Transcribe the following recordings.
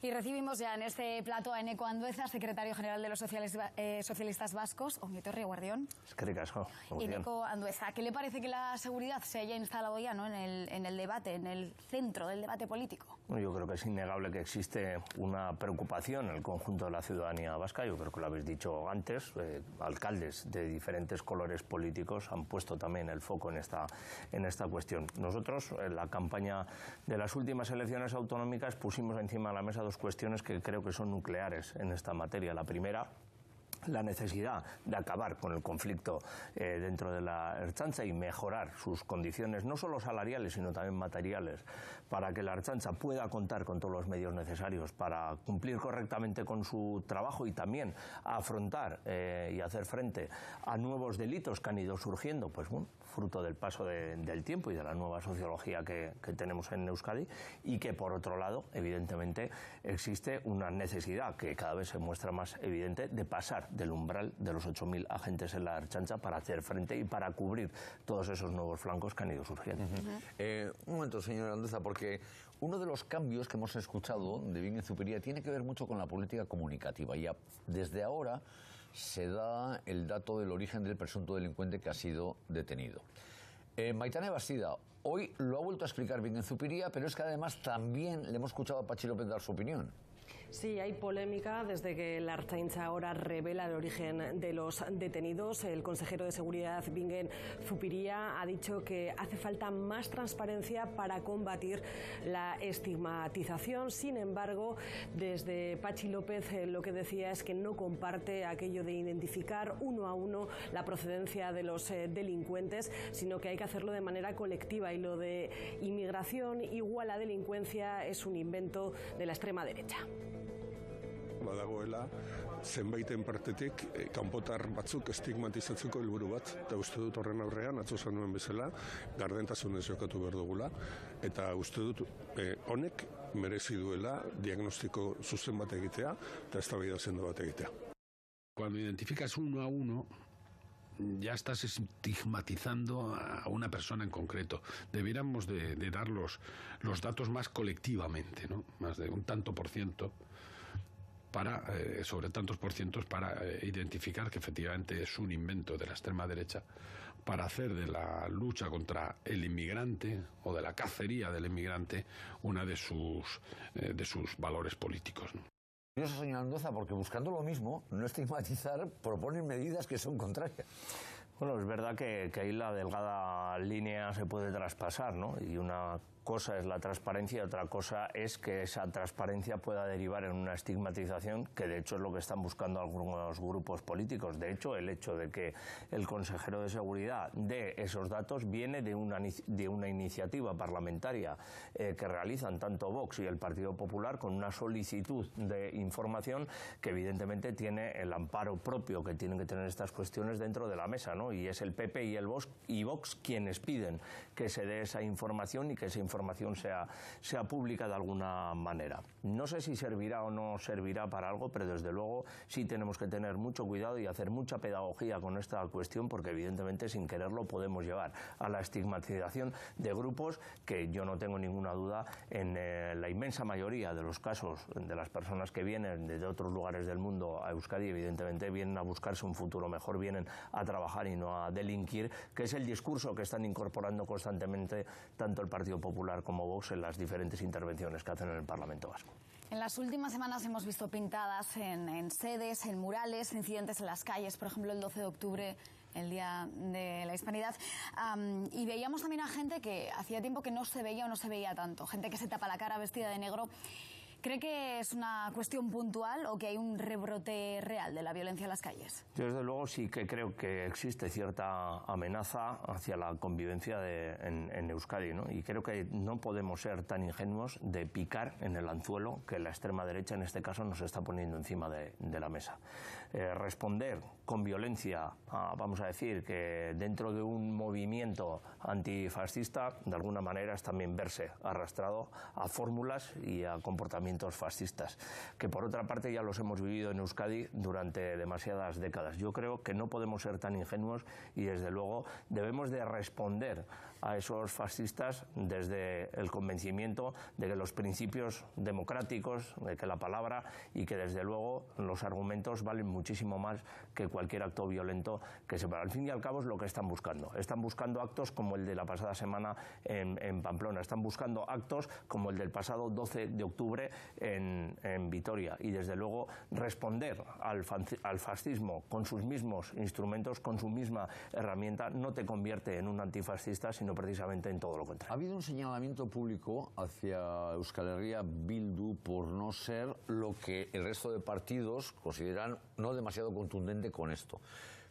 Y recibimos ya en este plato a Eneko Andueza, secretario general de los socialistas vascos. Ongi etorri, guardión. Eskerrik asko. Eneko Andueza, ¿qué le parece que la seguridad se haya instalado ya, ¿no?, en el debate, en el centro del debate político? Bueno, yo creo que es innegable que existe una preocupación en el conjunto de la ciudadanía vasca. Yo creo que lo habéis dicho antes. Alcaldes de diferentes colores políticos han puesto también el foco en esta cuestión. Nosotros, en la campaña de las últimas elecciones autonómicas, pusimos encima de la mesa dos cuestiones que creo que son nucleares en esta materia. La primera, la necesidad de acabar con el conflicto dentro de la Ertzaintza y mejorar sus condiciones, no solo salariales, sino también materiales, para que la Ertzaintza pueda contar con todos los medios necesarios para cumplir correctamente con su trabajo y también afrontar y hacer frente a nuevos delitos que han ido surgiendo, pues bueno, fruto del paso del tiempo y de la nueva sociología que tenemos en Euskadi, y que por otro lado, evidentemente, existe una necesidad que cada vez se muestra más evidente de pasar del umbral de los 8.000 agentes en la Ertzaintza para hacer frente y para cubrir todos esos nuevos flancos que han ido surgiendo. Un momento, señor Andueza, porque uno de los cambios que hemos escuchado de Bingen Zupiria tiene que ver mucho con la política comunicativa. Y desde ahora se da el dato del origen del presunto delincuente que ha sido detenido. Maitane Bastida, hoy lo ha vuelto a explicar Bingen Zupiria, pero es que además también le hemos escuchado a Patxi López dar su opinión. Sí, hay polémica desde que la Ertzaintza ahora revela el origen de los detenidos. El consejero de Seguridad, Bingen Zupiria, ha dicho que hace falta más transparencia para combatir la estigmatización. Sin embargo, desde Patxi López lo que decía es que no comparte aquello de identificar uno a uno la procedencia de los delincuentes, sino que hay que hacerlo de manera colectiva, y lo de inmigración igual a delincuencia es un invento de la extrema derecha. Badagoela zenbaiten partetik kanpotar batzuk estigmatizatzeko helburu bat, eta uste dut horren aurrean, atzo esan nuen bezala, gardentasunez jokatu behar dugula, eta uste dut honek merezi duela diagnostiko zuzen bat egitea eta eztabaida sendo bat egitea. Cuando identificas uno a uno, ya estás estigmatizando a una persona en concreto. Debiéramos de dar los datos más colectivamente, ¿no? Más de un tanto por ciento, sobre tantos por cientos, para identificar que efectivamente es un invento de la extrema derecha, para hacer de la lucha contra el inmigrante o de la cacería del inmigrante una de sus valores políticos, ¿no? Curioso, señor Andueza, porque buscando lo mismo, no estigmatizar, proponen medidas que son contrarias. Bueno, es verdad que ahí la delgada línea se puede traspasar, ¿no? Y una cosa es la transparencia y otra cosa es que esa transparencia pueda derivar en una estigmatización, que de hecho es lo que están buscando algunos grupos políticos. De hecho, el hecho de que el consejero de Seguridad dé esos datos viene de una iniciativa parlamentaria que realizan tanto Vox y el Partido Popular, con una solicitud de información que evidentemente tiene el amparo propio que tienen que tener estas cuestiones dentro de la mesa, ¿no? Y es el PP y Vox quienes piden que se dé esa información y que esa información sea pública de alguna manera. No sé si servirá o no servirá para algo, pero desde luego sí tenemos que tener mucho cuidado y hacer mucha pedagogía con esta cuestión, porque evidentemente sin quererlo podemos llevar a la estigmatización de grupos que yo no tengo ninguna duda en la inmensa mayoría de los casos de las personas que vienen de otros lugares del mundo a Euskadi, evidentemente vienen a buscarse un futuro mejor, vienen a trabajar y no a delinquir, que es el discurso que están incorporando constantemente tanto el Partido Popular como Vox en las diferentes intervenciones que hacen en el Parlamento vasco. En las últimas semanas hemos visto pintadas en sedes, en murales, incidentes en las calles, por ejemplo el 12 de octubre, el Día de la Hispanidad, y veíamos también a gente que hacía tiempo que no se veía o no se veía tanto, gente que se tapa la cara vestida de negro. ¿Cree que es una cuestión puntual o que hay un rebrote real de la violencia en las calles? Yo desde luego sí que creo que existe cierta amenaza hacia la convivencia en Euskadi, ¿no? Y creo que no podemos ser tan ingenuos de picar en el anzuelo que la extrema derecha en este caso nos está poniendo encima de la mesa. Responder con violencia, vamos a decir, que dentro de un movimiento antifascista, de alguna manera es también verse arrastrado a fórmulas y a comportamientos comportamientos fascistas, que por otra parte ya los hemos vivido en Euskadi durante demasiadas décadas. Yo creo que no podemos ser tan ingenuos y desde luego debemos de responder a esos fascistas desde el convencimiento de que los principios democráticos, de que la palabra y que desde luego los argumentos valen muchísimo más que cualquier acto violento que se va. Al fin y al cabo es lo que están buscando. Están buscando actos como el de la pasada semana en Pamplona, están buscando actos como el del pasado 12 de octubre en Vitoria y desde luego responder al fascismo con sus mismos instrumentos, con su misma herramienta, no te convierte en un antifascista, sino precisamente en todo lo contrario. Ha habido un señalamiento público hacia Euskal Herria Bildu por no ser lo que el resto de partidos consideran no demasiado contundente con esto.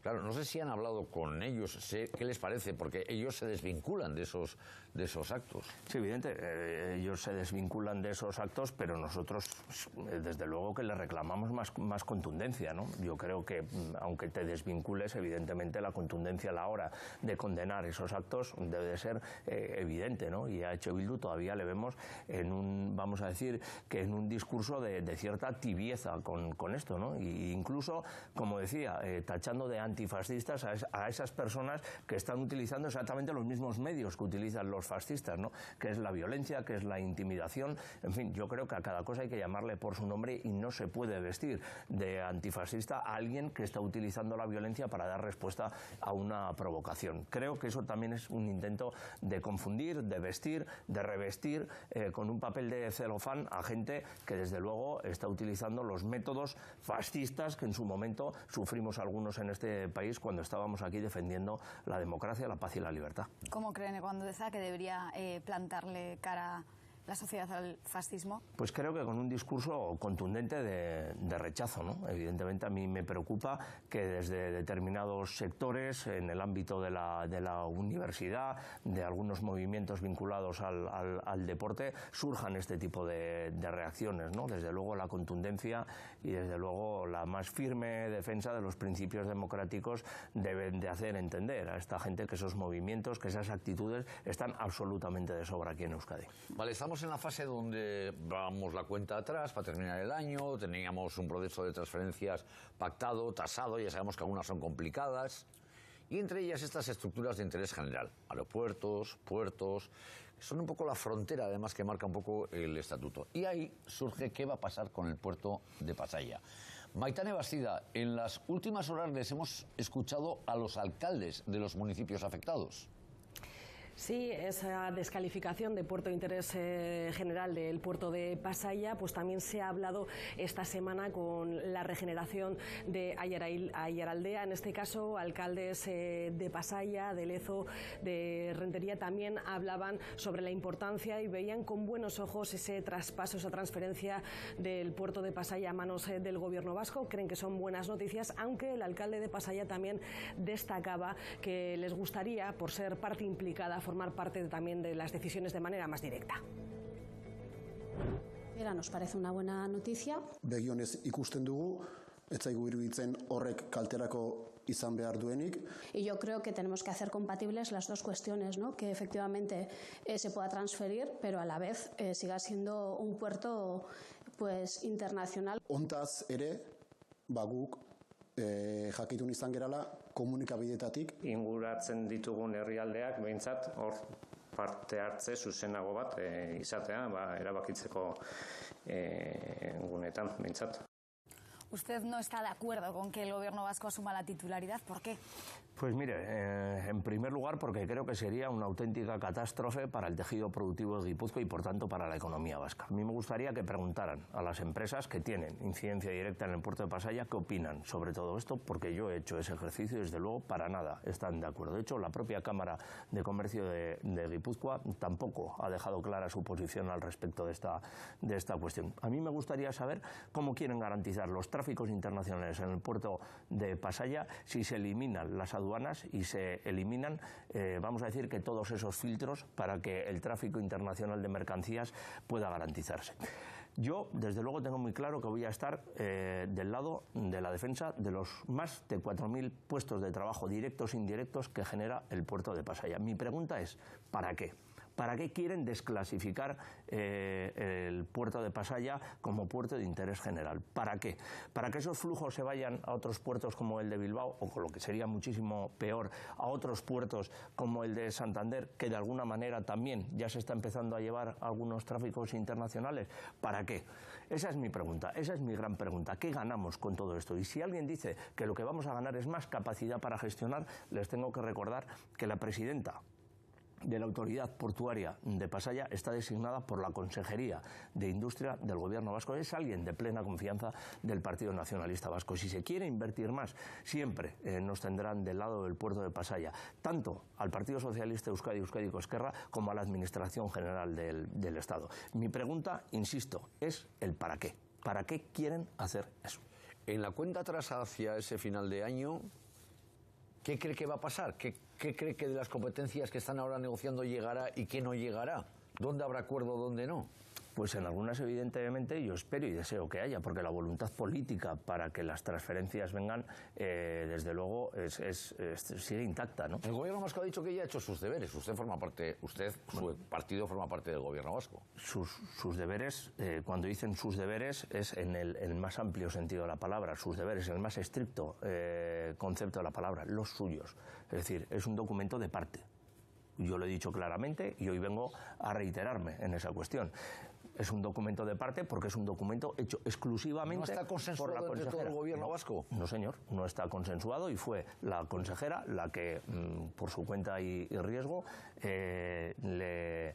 Claro, no sé si han hablado con ellos, sé qué les parece, porque ellos se desvinculan de esos actos. Sí, evidente, ellos se desvinculan de esos actos, pero nosotros, desde luego, que les reclamamos más contundencia, ¿no? Yo creo que, aunque te desvincules, evidentemente la contundencia a la hora de condenar esos actos debe de ser evidente, ¿no? Y a H. Bildu todavía le vemos en un, vamos a decir, que en un discurso de cierta tibieza con esto, ¿no? E incluso, como decía, tachando de antifascistas a esas personas que están utilizando exactamente los mismos medios que utilizan los fascistas, ¿no? Que es la violencia, que es la intimidación. En fin, yo creo que a cada cosa hay que llamarle por su nombre y no se puede vestir de antifascista a alguien que está utilizando la violencia para dar respuesta a una provocación. Creo que eso también es un intento de confundir, de vestir, de revestir con un papel de celofán a gente que desde luego está utilizando los métodos fascistas que en su momento sufrimos algunos en este país cuando estábamos aquí defendiendo la democracia, la paz y la libertad. ¿Cómo creen cuando decía que debería plantarle cara la sociedad al fascismo? Pues creo que con un discurso contundente de rechazo, ¿no? Evidentemente a mí me preocupa que desde determinados sectores, en el ámbito de la universidad, de algunos movimientos vinculados al deporte, surjan este tipo de reacciones, ¿no? Desde luego la contundencia y desde luego la más firme defensa de los principios democráticos deben de hacer entender a esta gente que esos movimientos, que esas actitudes están absolutamente de sobra aquí en Euskadi. Vale, estamos en la fase donde vamos la cuenta atrás para terminar el año, teníamos un proceso de transferencias pactado, tasado, ya sabemos que algunas son complicadas, y entre ellas estas estructuras de interés general, aeropuertos, puertos, son un poco la frontera además que marca un poco el estatuto. Y ahí surge qué va a pasar con el puerto de Pasaia. Maitane Bastida, en las últimas horas les hemos escuchado a los alcaldes de los municipios afectados. Sí, esa descalificación de puerto de interés general del puerto de Pasaia, pues también se ha hablado esta semana con la regeneración de Aiaraldea, en este caso alcaldes de Pasaia, de Lezo, de Rentería también hablaban sobre la importancia y veían con buenos ojos ese traspaso, esa transferencia del puerto de Pasaia a manos del gobierno vasco. Creen que son buenas noticias, aunque el alcalde de Pasaia también destacaba que les gustaría, por ser parte implicada, formar parte también de las decisiones de manera más directa. Mira, nos parece una buena noticia. Begionez ikusten dugu, ez zaigu iruditzen horrek kalterako izan behar duenik. Y yo creo que tenemos que hacer compatibles las dos cuestiones, ¿no? Que efectivamente se pueda transferir, pero a la vez siga siendo un puerto pues internacional. Hontaz ere, guk jakitun izan gerala komunikabidetatik. Inguratzen ditugun herrialdeak behintzat hor parte hartze zuzenago bat izatea, erabakitzeko gunetan behintzat. ¿Usted no está de acuerdo con que el gobierno vasco asuma la titularidad? ¿Por qué? Pues mire, en primer lugar porque creo que sería una auténtica catástrofe para el tejido productivo de Guipúzcoa y por tanto para la economía vasca. A mí me gustaría que preguntaran a las empresas que tienen incidencia directa en el puerto de Pasaia qué opinan sobre todo esto, porque yo he hecho ese ejercicio y desde luego para nada están de acuerdo. De hecho, la propia Cámara de Comercio de Guipúzcoa tampoco ha dejado clara su posición al respecto de esta cuestión. A mí me gustaría saber cómo quieren garantizar los tráficos internacionales en el puerto de Pasaia si se eliminan las aduanas y se eliminan, vamos a decir, que todos esos filtros para que el tráfico internacional de mercancías pueda garantizarse. Yo, desde luego, tengo muy claro que voy a estar del lado de la defensa de los más de 4.000 puestos de trabajo directos e indirectos que genera el puerto de Pasaia. Mi pregunta es, ¿para qué? ¿Para qué quieren desclasificar el puerto de Pasaia como puerto de interés general? ¿Para qué? ¿Para que esos flujos se vayan a otros puertos como el de Bilbao, o con lo que sería muchísimo peor, a otros puertos como el de Santander, que de alguna manera también ya se está empezando a llevar algunos tráficos internacionales? ¿Para qué? Esa es mi pregunta, esa es mi gran pregunta. ¿Qué ganamos con todo esto? Y si alguien dice que lo que vamos a ganar es más capacidad para gestionar, les tengo que recordar que la presidenta de la Autoridad Portuaria de Pasaia está designada por la Consejería de Industria del Gobierno vasco. Es alguien de plena confianza del Partido Nacionalista Vasco. Si se quiere invertir más, siempre nos tendrán del lado del puerto de Pasaia, tanto al Partido Socialista Euskadi Esquerra, como a la Administración General del Estado. Mi pregunta, insisto, es el para qué. ¿Para qué quieren hacer eso? En la cuenta atrás hacia ese final de año, ¿qué cree que va a pasar? ¿Qué cree que de las competencias que están ahora negociando llegará y qué no llegará? ¿Dónde habrá acuerdo, dónde no? Pues en algunas, evidentemente, yo espero y deseo que haya, porque la voluntad política para que las transferencias vengan, desde luego, sigue intacta, ¿no? El Gobierno vasco ha dicho que ya ha hecho sus deberes. Su partido forma parte del Gobierno vasco. Sus deberes, cuando dicen sus deberes, es en el más amplio sentido de la palabra. Sus deberes, en el más estricto concepto de la palabra, los suyos. Es decir, es un documento de parte. Yo lo he dicho claramente y hoy vengo a reiterarme en esa cuestión. Es un documento de parte porque es un documento hecho exclusivamente por la consejera. ¿No está consensuado entre todo el Gobierno vasco? No, señor, no está consensuado y fue la consejera la que, por su cuenta y riesgo, le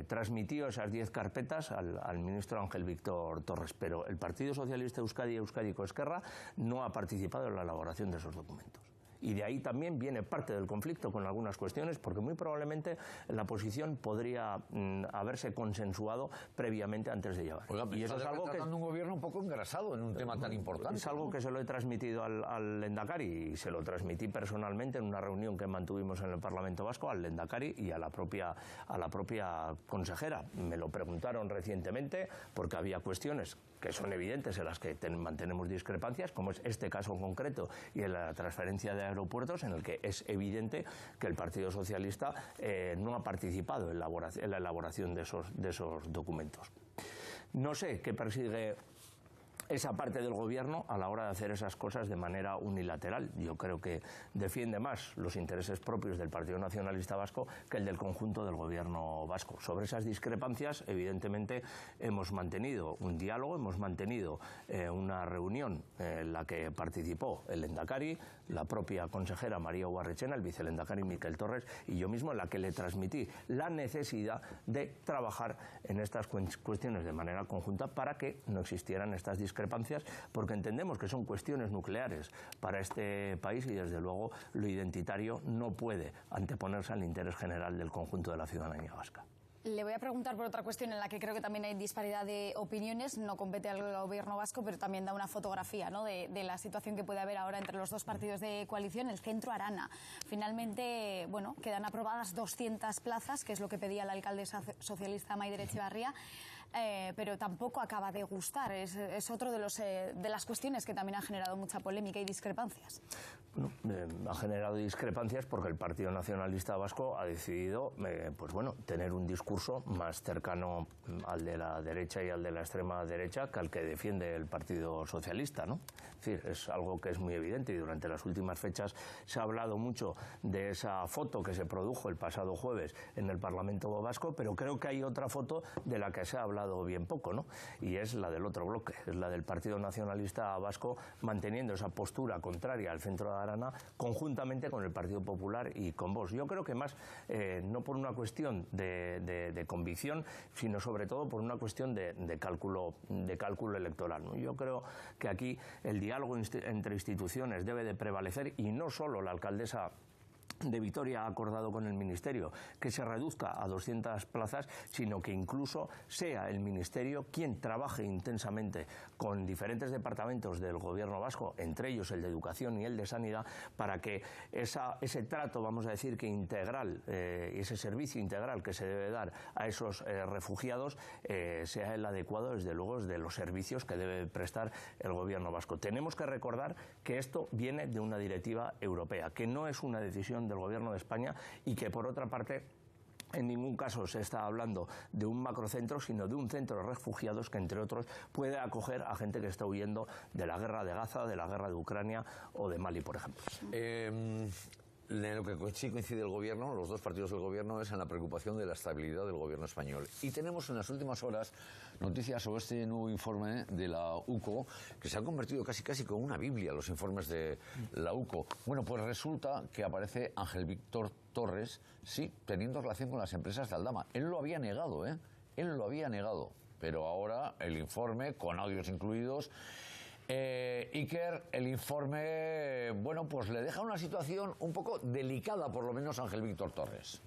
transmitió esas 10 carpetas al ministro Ángel Víctor Torres. Pero el Partido Socialista Euskadi Esquerra no ha participado en la elaboración de esos documentos. Y de ahí también viene parte del conflicto con algunas cuestiones, porque muy probablemente la posición podría haberse consensuado previamente antes de llevar. Oiga, y eso es algo que un gobierno un poco engrasado en un tema tan importante. Es algo que se lo he transmitido al Lehendakari y se lo transmití personalmente en una reunión que mantuvimos en el Parlamento Vasco al Lehendakari y a la propia consejera. Me lo preguntaron recientemente porque había cuestiones que son evidentes en las que mantenemos discrepancias, como es este caso en concreto y en la transferencia de aeropuertos, en el que es evidente que el Partido Socialista no ha participado en la elaboración de esos documentos. No sé qué persigue esa parte del Gobierno a la hora de hacer esas cosas de manera unilateral. Yo creo que defiende más los intereses propios del Partido Nacionalista Vasco que el del conjunto del Gobierno vasco. Sobre esas discrepancias, evidentemente, hemos mantenido un diálogo, hemos mantenido una reunión en la que participó el Lehendakari, la propia consejera María Ubarretxena, el vicelehendakari Miquel Torres y yo mismo, en la que le transmití la necesidad de trabajar en estas cuestiones de manera conjunta para que no existieran estas discrepancias, porque entendemos que son cuestiones nucleares para este país y desde luego lo identitario no puede anteponerse al interés general del conjunto de la ciudadanía vasca. Le voy a preguntar por otra cuestión en la que creo que también hay disparidad de opiniones, no compete al Gobierno vasco, pero también da una fotografía, ¿no?, de la situación que puede haber ahora entre los dos partidos de coalición. El Centro Arana. Finalmente, bueno, quedan aprobadas 200 plazas, que es lo que pedía la alcaldesa socialista Maider Etxebarria, pero tampoco acaba de gustar. Es otro de las cuestiones que también han generado mucha polémica y discrepancias. Bueno, ha generado discrepancias porque el Partido Nacionalista Vasco ha decidido tener un discurso más cercano al de la derecha y al de la extrema derecha que al que defiende el Partido Socialista, ¿no? Es decir, es algo que es muy evidente y durante las últimas fechas se ha hablado mucho de esa foto que se produjo el pasado jueves en el Parlamento Vasco, pero creo que hay otra foto de la que se ha hablado bien poco, ¿no? Y es la del otro bloque, es la del Partido Nacionalista Vasco manteniendo esa postura contraria al Centro de Arana conjuntamente con el Partido Popular y con Vox. Yo creo que más no por una cuestión de convicción, sino sobre todo por una cuestión de cálculo electoral, ¿no? Yo creo que aquí el diálogo entre instituciones debe de prevalecer y no solo la alcaldesa de Vitoria ha acordado con el Ministerio que se reduzca a 200 plazas, sino que incluso sea el Ministerio quien trabaje intensamente con diferentes departamentos del Gobierno vasco, entre ellos el de Educación y el de Sanidad, para que ese trato, vamos a decir que integral, ese servicio integral que se debe dar a esos refugiados sea el adecuado, desde luego, de los servicios que debe prestar el Gobierno vasco. Tenemos que recordar que esto viene de una directiva europea, que no es una decisión del Gobierno de España y que, por otra parte, En ningún caso se está hablando de un macrocentro, sino de un centro de refugiados que, entre otros, puede acoger a gente que está huyendo de la guerra de Gaza, de la guerra de Ucrania o de Mali, por ejemplo. En lo que sí coincide el gobierno, los dos partidos del gobierno, es en la preocupación de la estabilidad del gobierno español. Y tenemos en las últimas horas noticias sobre este nuevo informe de la UCO, que se ha convertido casi como una biblia, los informes de la UCO. Bueno, pues resulta que aparece Ángel Víctor Torres, sí, teniendo relación con las empresas de Aldama. Él lo había negado, ¿eh? Él lo había negado. Pero ahora el informe, con audios incluidos... Iker, el informe, bueno, pues le deja una situación un poco delicada, por lo menos, a Ángel Víctor Torres.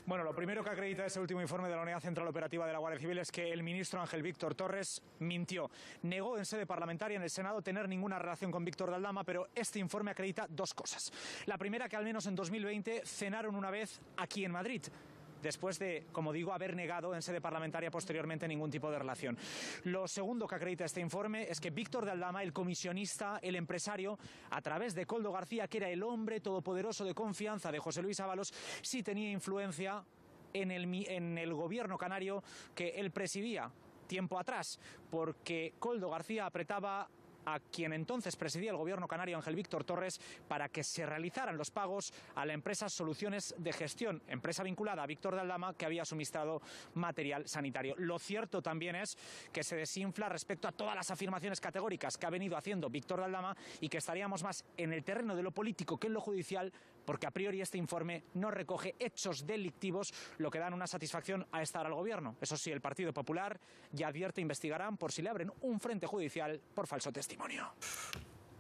Bueno, lo primero que acredita ese último informe de la Unidad Central Operativa de la Guardia Civil es que el ministro Ángel Víctor Torres mintió. Negó en sede parlamentaria en el Senado tener ninguna relación con Víctor de Aldama, pero este informe acredita dos cosas. La primera, que al menos en 2020 cenaron una vez aquí en Madrid, después de, como digo, haber negado en sede parlamentaria posteriormente ningún tipo de relación. Lo segundo que acredita este informe es que Víctor de Aldama, el comisionista, el empresario, a través de Koldo García, que era el hombre todopoderoso de confianza de José Luis Ábalos, sí tenía influencia en el gobierno canario que él presidía tiempo atrás, porque Koldo García apretaba a quien entonces presidía el gobierno canario, Ángel Víctor Torres, para que se realizaran los pagos a la empresa Soluciones de Gestión, empresa vinculada a Víctor de Aldama, que había suministrado material sanitario. Lo cierto también es que se desinfla respecto a todas las afirmaciones categóricas que ha venido haciendo Víctor de Aldama, y que estaríamos más en el terreno de lo político que en lo judicial, porque a priori este informe no recoge hechos delictivos, lo que dan una satisfacción a esta hora al gobierno. Eso sí, el Partido Popular ya advierte, investigarán por si le abren un frente judicial por falso testimonio.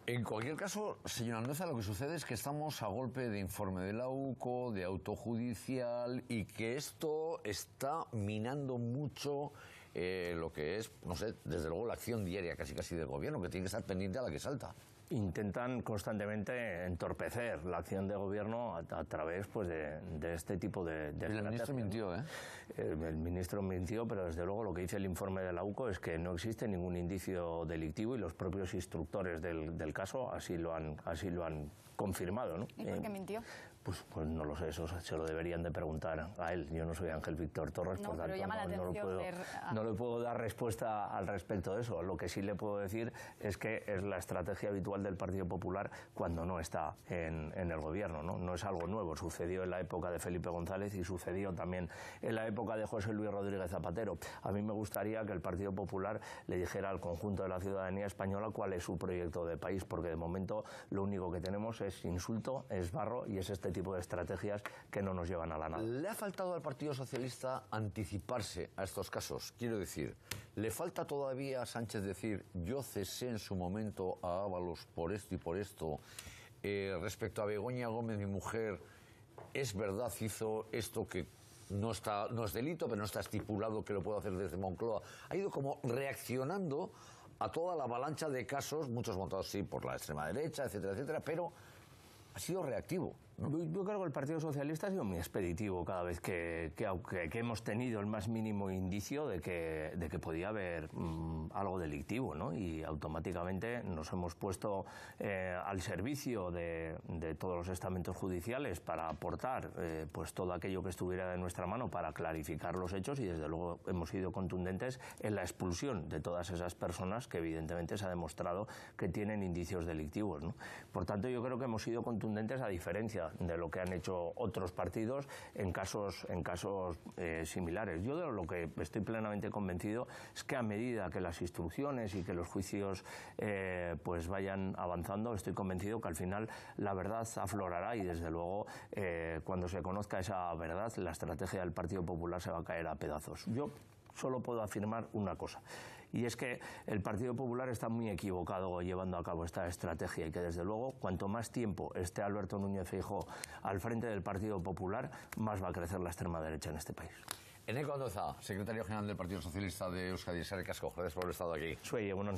En cualquier caso, señor Andueza, lo que sucede es que estamos a golpe de informe de la UCO, de autojudicial, y que esto está minando mucho lo que es, no sé, desde luego la acción diaria casi del gobierno, que tiene que estar pendiente a la que salta. Intentan constantemente entorpecer la acción de gobierno a través, pues, de este tipo de el ministro mintió, ¿eh? El ministro mintió, pero desde luego lo que dice el informe de la UCO es que no existe ningún indicio delictivo, y los propios instructores del caso así lo han confirmado, ¿no? ¿Y por qué mintió? Pues no lo sé, eso se lo deberían de preguntar a él. Yo no soy Ángel Víctor Torres, No, por pero tanto llama la atención no le puedo dar respuesta al respecto de eso. Lo que sí le puedo decir es que es la estrategia habitual del Partido Popular cuando no está en el gobierno, ¿no? No es algo nuevo, sucedió en la época de Felipe González y sucedió también en la época de José Luis Rodríguez Zapatero. A mí me gustaría que el Partido Popular le dijera al conjunto de la ciudadanía española cuál es su proyecto de país, porque de momento lo único que tenemos es insulto, es barro, y es este tipo de estrategias que no nos llevan a la nada. ¿Le ha faltado al Partido Socialista anticiparse a estos casos? Quiero decir, ¿le falta todavía a Sánchez decir yo cesé en su momento a Ábalos por esto y por esto? Respecto a Begoña Gómez, mi mujer, es verdad, hizo esto que no es delito, pero no está estipulado que lo pueda hacer desde Moncloa. Ha ido como reaccionando a toda la avalancha de casos, muchos montados sí por la extrema derecha, etcétera, etcétera, pero ha sido reactivo, ¿no? Yo creo que el Partido Socialista ha sido muy expeditivo cada vez que hemos tenido el más mínimo indicio de que podía haber algo delictivo, ¿no? Y automáticamente nos hemos puesto al servicio de todos los estamentos judiciales para aportar pues todo aquello que estuviera de nuestra mano para clarificar los hechos, y desde luego hemos sido contundentes en la expulsión de todas esas personas que evidentemente se ha demostrado que tienen indicios delictivos, ¿no? Por tanto, yo creo que hemos sido contundentes, a diferencia de lo que han hecho otros partidos en casos similares. Yo de lo que estoy plenamente convencido es que a medida que las instrucciones y que los juicios pues vayan avanzando, estoy convencido que al final la verdad aflorará, y desde luego cuando se conozca esa verdad, la estrategia del Partido Popular se va a caer a pedazos. Yo solo puedo afirmar una cosa, y es que el Partido Popular está muy equivocado llevando a cabo esta estrategia, y que desde luego cuanto más tiempo esté Alberto Núñez Feijóo al frente del Partido Popular, más va a crecer la extrema derecha en este país. Eneko Andueza, secretario general del Partido Socialista de Euskadi. Eskerrik asko, gracias por haber estado aquí. Suey, bueno.